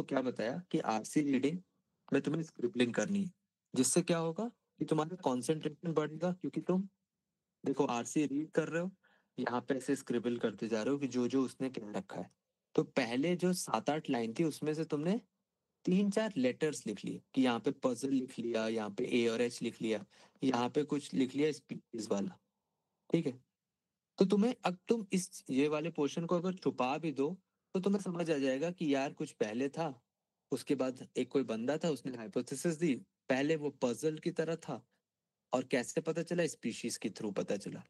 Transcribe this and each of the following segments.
आपको क्या बताया कि आरसी रीडिंग में तुम्हें स्क्रिबलिंग करनी है, जिससे क्या होगा कि तुम्हारा कॉन्सेंट्रेशन बढ़ेगा, क्योंकि तुम देखो आरसी रीड कर रहे हो, यहाँ पे ऐसे स्क्रिबल करते जा रहे हो कि जो जो उसने कह रखा है। तो पहले जो 7-8 लाइन थी उसमें से तुमने 3-4 लेटर्स लिख लिए कि यहाँ पे पजल लिख लिया, यहाँ पे ए और एच लिख लिया, यहाँ पे कुछ लिख लिया स्पीच वाला। ठीक है, तो तुम्हें अब तुम इस ये वाले पोर्शन को अगर छुपा भी दो तो तुम्हें समझ आ जाएगा कि यार कुछ पहले था, उसके बाद एक कोई बंदा था उसने हाइपोथेसिस दी, पहले वो पजल की तरह था, और कैसे पता चला, स्पीशीज के थ्रू पता चला।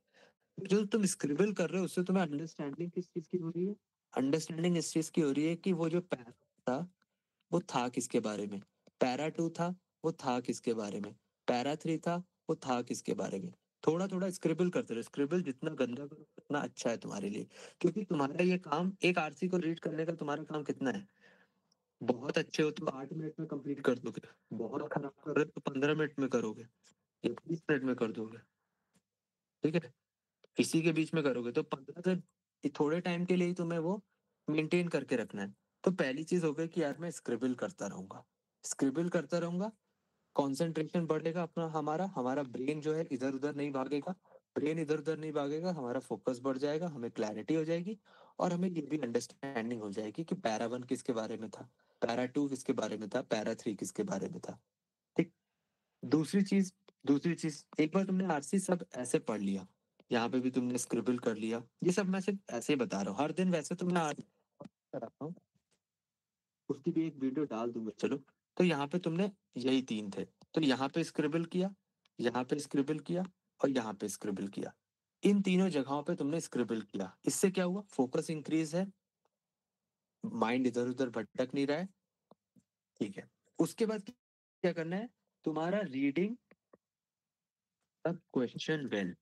जो तुम स्क्रिबल कर रहे हो उससे तुम्हें अंडरस्टैंडिंग किस चीज की हो रही है, अंडरस्टैंडिंग इस चीज की हो रही है कि वो जो पैरा था वो था किसके बारे में, पैरा 2 था वो था किसके बारे में, पैरा 3 था वो था किसके बारे में। थोड़ा थोड़ा स्क्रिबल करते रहो, स्क्रिबल जितना गंदा करो उतना अच्छा है तुम्हारे लिए, क्योंकि तुम्हारा ये काम एक आरसी को रीड करने का तुम्हारा काम कितना है, बहुत अच्छे हो तो 8 मिनट में कंप्लीट कर दोगे, बहुत खराब कर रहे हो तो 15 मिनट में करोगे या 20 मिनट में कर दोगे। ठीक है, इसी के बीच में करोगे तो 15 से थोड़े टाइम के लिए ही तुम्हें वो मेंटेन करके रखना है। तो पहली चीज हो गई कि यार मैं स्क्रिबल करता रहूंगा, स्क्रिबल करता रहूंगा, कंसंट्रेशन बढ़ेगा अपना, हमारा हमारा ब्रेन जो है इधर उधर नहीं भागेगा, ब्रेन इधर उधर नहीं भागेगा, हमारा फोकस बढ़ जाएगा, हमें क्लैरिटी हो जाएगी, और हमें ये भी अंडरस्टैंडिंग हो जाएगी कि पैरा 1 किसके बारे में था, पैरा 2 किसके बारे में था, पैरा 3 किसके बारे में था। ठीक। दूसरी चीज एक बार तुमने आरसी सब ऐसे पढ़ लिया, यहाँ पे भी तुमने स्क्रिबल कर लिया, ये सब मैं सिर्फ ऐसे ही बता रहा हूँ, हर दिन वैसे तो मैं कराता हूँ, उसकी भी एक वीडियो डाल दूंगा चलो। तो यहाँ पे तुमने यही 3 थे, तो यहाँ पे स्क्रिबल किया, यहाँ पे स्क्रिबल किया, और यहाँ पे स्क्रिबल किया, इन तीनों जगहों पे तुमने स्क्रिबल किया, इससे क्या हुआ, फोकस इंक्रीज है, माइंड इधर उधर भटक नहीं रहा है। ठीक है, उसके बाद क्या करना है, तुम्हारा reading the question well,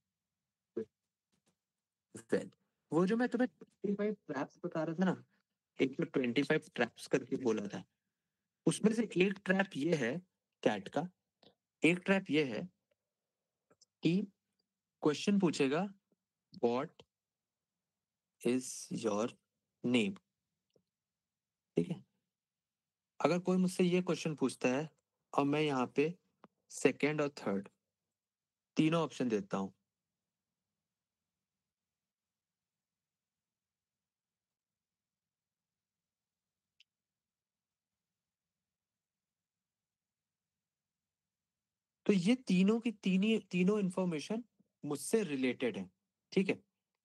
well, वो जो मैं तुम्हें 25 ट्रैप्स बता रहा था ना, एक जो 25 ट्रैप्स करके बोला था, उसमें से एक ट्रैप ये है कैट का, एक ट्रैप ये है कि क्वेश्चन पूछेगा व्हाट इज योर नेम। ठीक है, अगर कोई मुझसे ये क्वेश्चन पूछता है और मैं यहाँ पे सेकेंड और थर्ड तीनों ऑप्शन देता हूँ, तो ये तीनों की तीनों इंफॉर्मेशन मुझसे रिलेटेड है। ठीक है,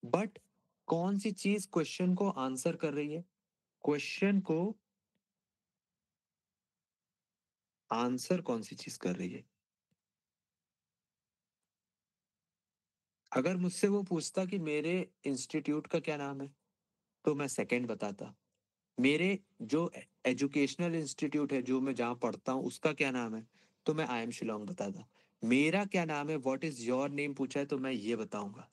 बट कौन सी चीज क्वेश्चन को आंसर कर रही है, क्वेश्चन को आंसर कौन सी चीज कर रही है। अगर मुझसे वो पूछता कि मेरे इंस्टीट्यूट का क्या नाम है, तो मैं सेकंड बताता। मेरे जो एजुकेशनल इंस्टीट्यूट है जो मैं जहाँ पढ़ता हूँ उसका क्या नाम है, तो मैं आई एम शिलोंग बताता। मेरा क्या नाम है, व्हाट इज योर नेम पूछा है तो मैं ये बताऊंगा।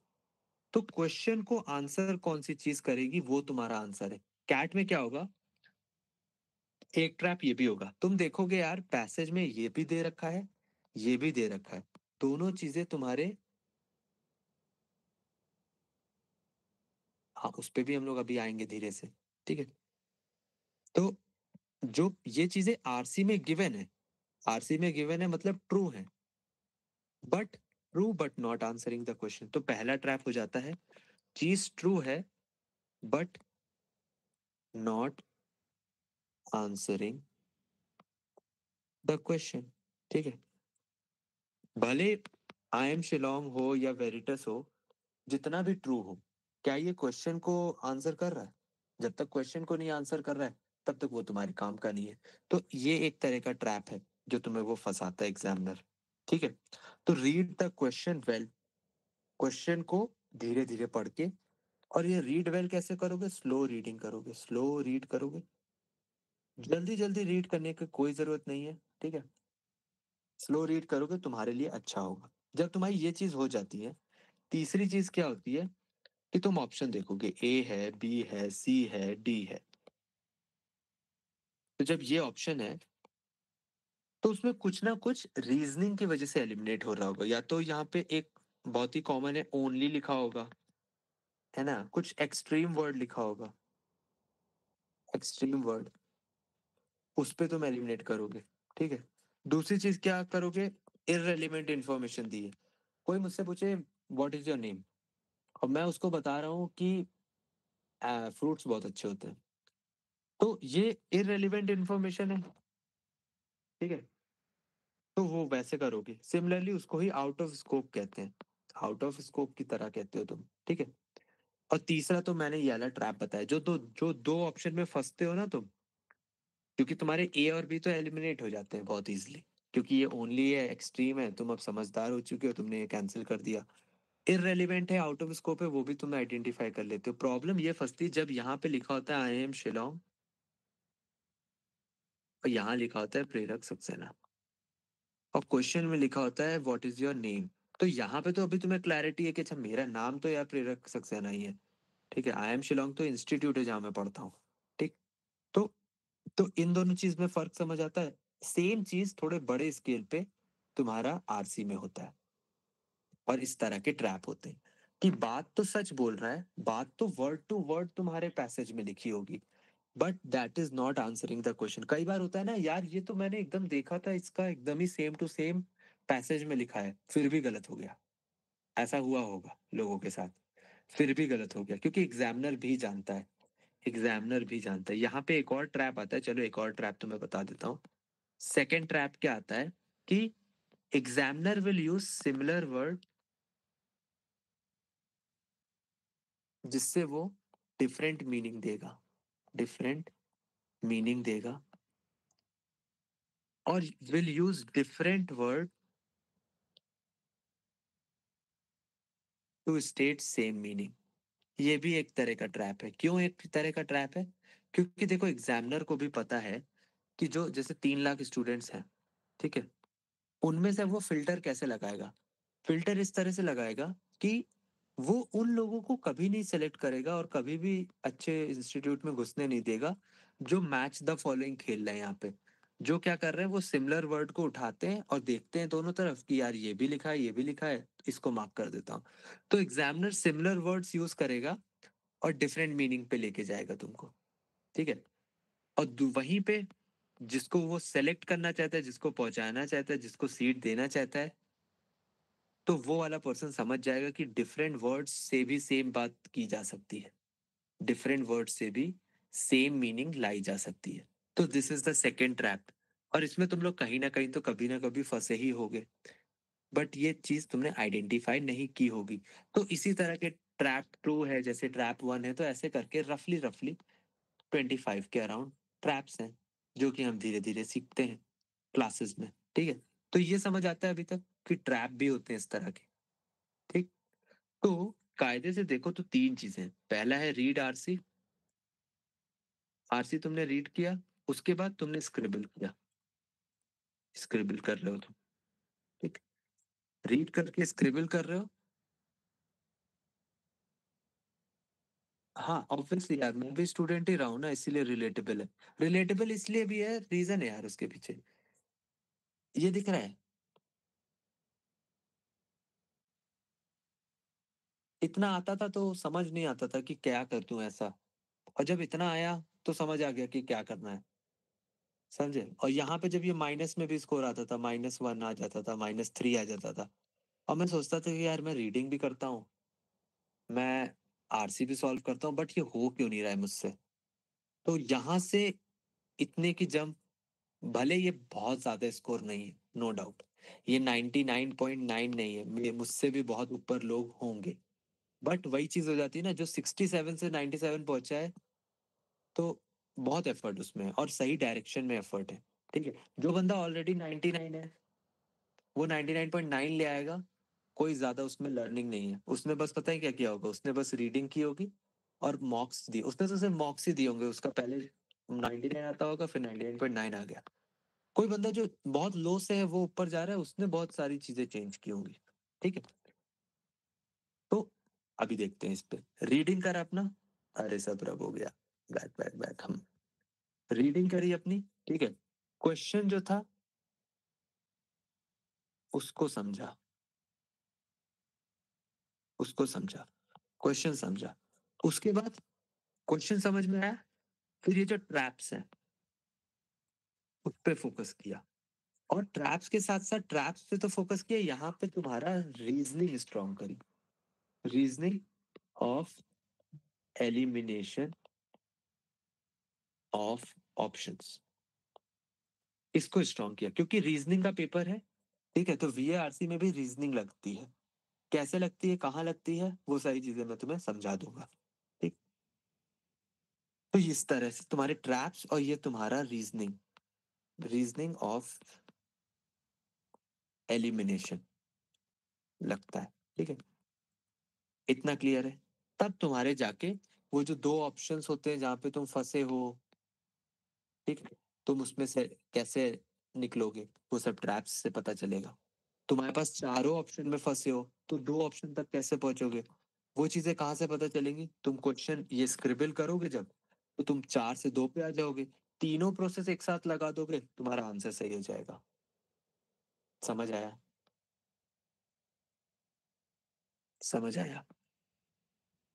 तो क्वेश्चन को आंसर कौन सी चीज करेगी वो तुम्हारा आंसर है। कैट में क्या होगा, एक ट्रैप ये भी होगा, तुम देखोगे यार पैसेज में ये भी दे रखा है, ये भी दे रखा है, दोनों चीजें तुम्हारे, हाँ उस पे भी हम लोग अभी आएंगे धीरे से। ठीक है, तो जो ये चीजें आरसी में गिवन है, आरसी में गिवन है मतलब ट्रू है, but true but not answering the question, तो पहला ट्रैप हो जाता है, चीज ट्रू है but not answering the question. ठीक है, भले आई एम शिलोंग हो या वेरिटस हो, जितना भी ट्रू हो, क्या ये क्वेश्चन को आंसर कर रहा है, जब तक क्वेश्चन को नहीं आंसर कर रहा है तब तक वो तुम्हारे काम का नहीं है। तो ये एक तरह का ट्रैप है जो तुम्हें वो फंसाता है एग्जामिनर। ठीक है, तो read the question well, question को धीरे धीरे पढ़ के, और ये रीड वेल कैसे करोगे, स्लो रीडिंग करोगे, स्लो रीड करोगे, जल्दी जल्दी रीड करने की कोई जरूरत नहीं है। ठीक है, स्लो रीड करोगे तुम्हारे लिए अच्छा होगा। जब तुम्हारी ये चीज हो जाती है, तीसरी चीज क्या होती है कि तुम ऑप्शन देखोगे, ए है, बी है, सी है, डी है। तो जब ये ऑप्शन है तो उसमें कुछ ना कुछ रीजनिंग की वजह से एलिमिनेट हो रहा होगा, या तो यहाँ पे एक बहुत ही कॉमन है ओनली लिखा होगा, है ना, कुछ एक्सट्रीम वर्ड लिखा होगा, एक्सट्रीम वर्ड, उस पे तुम एलिमिनेट करोगे, ठीक है। दूसरी चीज क्या करोगे, इररेलेवेंट इंफॉर्मेशन दी है, कोई मुझसे पूछे व्हाट इज योर नेम, और मैं उसको बता रहा हूँ कि फ्रूट्स बहुत अच्छे होते हैं, तो ये इररेलेवेंट इंफॉर्मेशन है, ठीक है। तो वो वैसे करोगे, सिमिलरली उसको ही आउट ऑफ स्कोप कहते हैं, आउट ऑफ स्कोप की तरह कहते हो तुम, ठीक है। और तीसरा तो मैंने ये वाला ट्रैप बताया, जो दो ऑप्शन में फंसते हो ना तुम, क्योंकि तुम्हारे ए और बी तो एलिमिनेट हो जाते हैं बहुत इजीली, क्योंकि ये ओनली है, एक्सट्रीम है, तुम अब समझदार हो चुके हो, तुमने ये कैंसिल कर दिया। इररेलेवेंट है, आउट ऑफ स्कोप है, वो भी तुम आइडेंटिफाई कर लेते हो। प्रॉब्लम ये फंसती है जब यहाँ पे लिखा होता है आई एम शिलोंग, और यहाँ लिखा होता है प्रेरक सक्सेना, और क्वेश्चन में लिखा होता है व्हाट इज योर नेम। तो यहाँ पे तो अभी तुम्हें क्लैरिटी है कि अच्छा मेरा नाम तो यार प्रेरक सक्सेना ही है, ठीक है। आई एम शिलोंग तो इंस्टीट्यूट है जहाँ मैं पढ़ता हूँ, ठीक। तो तो इन दोनों चीज में फर्क समझ आता है। सेम चीज थोड़े बड़े स्केल पे तुम्हारा आरसी में होता है, और इस तरह के ट्रैप होते हैं कि बात तो सच बोल रहा है, बात तो वर्ड टू वर्ड तुम्हारे पैसेज में लिखी होगी, but that is not answering the question. कई बार होता है ना यार, ये तो मैंने एकदम देखा था, इसका एकदम ही सेम टू सेम पैसेज में लिखा है, फिर भी गलत हो गया। ऐसा हुआ होगा लोगों के साथ, फिर भी गलत हो गया, क्योंकि एग्जामिनर भी जानता है, एग्जामिनर भी जानता है। यहाँ पे एक और ट्रैप आता है, चलो एक और ट्रैप तो मैं बता देता हूँ। सेकेंड ट्रैप क्या आता है कि examiner will use similar word, जिससे वो डिफरेंट मीनिंग देगा, डिफरेंट मीनिंग देगा, और will use different word to state same meaning. ये भी एक तरह का ट्रैप है। क्यों एक तरह का ट्रैप है, क्योंकि देखो एग्जामिनर को भी पता है कि जो जैसे 3 लाख स्टूडेंट्स हैं, ठीक है, उनमें से वो फिल्टर कैसे लगाएगा। फिल्टर इस तरह से लगाएगा कि वो उन लोगों को कभी नहीं सेलेक्ट करेगा और कभी भी अच्छे इंस्टीट्यूट में घुसने नहीं देगा जो मैच द फॉलोइंग खेल रहे हैं यहाँ पे। जो क्या कर रहे हैं, वो सिमिलर वर्ड को उठाते हैं और देखते हैं दोनों तरफ कि यार ये भी लिखा है, ये भी लिखा है, इसको मार्क कर देता हूँ। तो एग्जामिनर सिमिलर वर्ड्स यूज करेगा और डिफरेंट मीनिंग पे लेके जाएगा तुमको, ठीक है। और वहीं पे जिसको वो सेलेक्ट करना चाहता है, जिसको पहुंचाना चाहता है, जिसको सीट देना चाहता है, तो वो वाला पर्सन समझ जाएगा कि डिफरेंट वर्ड्स से भी सेम बात की जा सकती है, डिफरेंट वर्ड से भी सेम मीनिंग लाई जा सकती है। तो this is the second trap, और इसमें तुम लोग कहीं ना कहीं तो कभी ना कभी फंसे ही होगे, बट ये चीज तुमने आइडेंटिफाई नहीं की होगी। तो इसी तरह के ट्रैप टू है, जैसे ट्रैप वन है, तो ऐसे करके रफली रफली 25 के अराउंड ट्रैप्स हैं, जो कि हम धीरे धीरे सीखते हैं क्लासेस में, ठीक है। तो ये समझ आता है अभी तक कि ट्रैप भी होते हैं इस तरह के, ठीक। तो कायदे से देखो तो 3 चीजें, पहला है रीड आरसी, आरसी तुमने रीड किया, उसके बाद तुमने स्क्रिबल किया, स्क्रिबल कर रहे हो तुम, ठीक। रीड करके स्क्रिबल कर रहे हो, हाँ ऑब्वियसली यार, मैं भी स्टूडेंट ही रहा हूँ ना, इसीलिए रिलेटेबल है। रिलेटेबल इसलिए भी है, रीजन है यार उसके पीछे, ये दिख रहा है। इतना आता था तो समझ नहीं आता था कि क्या कर दूं ऐसा, और जब इतना आया तो समझ आ गया कि क्या करना है, समझे। और यहाँ पे जब ये माइनस में भी स्कोर आता था, -1 आ जाता था, -3 आ जाता था, और मैं सोचता था कि यार मैं रीडिंग भी करता हूँ, मैं आरसी भी सॉल्व करता हूँ, बट ये हो क्यों नहीं रहा है मुझसे। तो यहाँ से इतने की जंप, भले ये बहुत ज्यादा स्कोर नहीं है, नो डाउट, ये 99.9 नहीं है, मुझसे भी बहुत ऊपर लोग होंगे, बट वही चीज हो जाती है ना, जो 67 से 97 पहुंचा है, तो बहुत एफर्ट उसमें है, और सही डायरेक्शन में एफर्ट है, ठीक है। जो बंदा ऑलरेडी 99 है, वो 99.9 ले आएगा, कोई ज्यादा उसमें लर्निंग नहीं है, उसने बस पता है क्या किया होगा, उसने बस रीडिंग की होगी और मॉक्स दिए, उसने तो सिर्फ मॉक्स ही दिए होंगे, उसका पहले 99 आता होगा, फिर 99.9 आ गया। कोई बंदा जो बहुत लो से है वो ऊपर जा रहा है, उसने बहुत सारी चीजें चेंज की होंगी, ठीक है। तो अभी देखते हैं इस पे, रीडिंग कर अपना, अरे सब रब हो गया, बैक बैक बैक, हम रीडिंग करी अपनी, ठीक है। क्वेश्चन जो था उसको समझा, उसको समझा, क्वेश्चन समझा, उसके बाद क्वेश्चन समझ में आया, फिर ये जो ट्रैप्स हैं, उस पे फोकस किया। और ट्रैप्स के साथ साथ ट्रैप्स पे तो फोकस किया, यहाँ पे तुम्हारा रीजनिंग स्ट्रॉन्ग करी, reasoning of elimination of options, इसको स्ट्रॉन्ग किया क्योंकि रीजनिंग का पेपर है। ठीक है, तो वीएआरसी में भी रीजनिंग लगती है। कैसे लगती है, कहाँ लगती है, वो सारी चीजें मैं तुम्हें समझा दूंगा। ठीक, तो इस तरह से तुम्हारे ट्रैप्स और ये तुम्हारा रीजनिंग, रीजनिंग ऑफ एलिमिनेशन लगता है। ठीक है, इतना क्लियर है। तब तुम्हारे जाके वो जो दो ऑप्शंस होते हैं जहां पे तुम फंसे हो, ठीक है, तुम उसमें से कैसे निकलोगे, वो सब ट्रैप्स से पता चलेगा। तुम्हारे पास चारों ऑप्शन में फंसे हो तो दो ऑप्शन तक कैसे पहुंचोगे, वो चीजें कहाँ से पता चलेंगी, तुम क्वेश्चन ये स्क्रिबल करोगे जब, तो तुम 4 से 2 पे आ जाओगे, तीनों प्रोसेस एक साथ लगा दोगे, तुम्हारा आंसर सही हो जाएगा। समझ आया? समझ आया?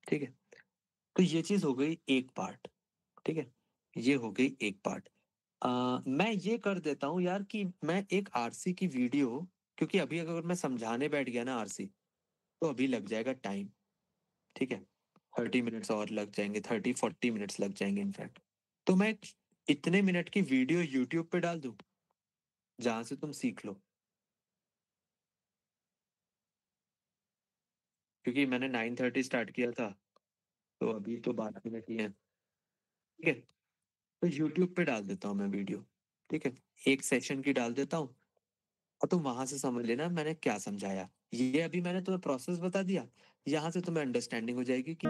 ठीक है, तो ये चीज हो गई एक पार्ट। ठीक है, ये हो गई एक पार्ट। मैं ये कर देता हूँ यार कि मैं एक आरसी की वीडियो, क्योंकि अभी अगर मैं समझाने बैठ गया ना आरसी, तो अभी लग जाएगा टाइम। ठीक है, 30 मिनट्स और लग जाएंगे, 30-40 मिनट्स लग जाएंगे इनफैक्ट। तो मैं इतने मिनट की वीडियो यूट्यूब पे डाल दूं जहां से तुम सीख लो, क्योंकि मैंने 9:30 स्टार्ट किया था, तो अभी तो 12 मिनट ही है। ठीक है, तो यूट्यूब पे डाल देता हूँ मैं वीडियो। ठीक है, एक सेशन की डाल देता हूँ, और तुम वहां से समझ लेना मैंने क्या समझाया। ये अभी मैंने तुम्हें प्रोसेस बता दिया, यहाँ से तुम्हें अंडरस्टैंडिंग हो जाएगी कि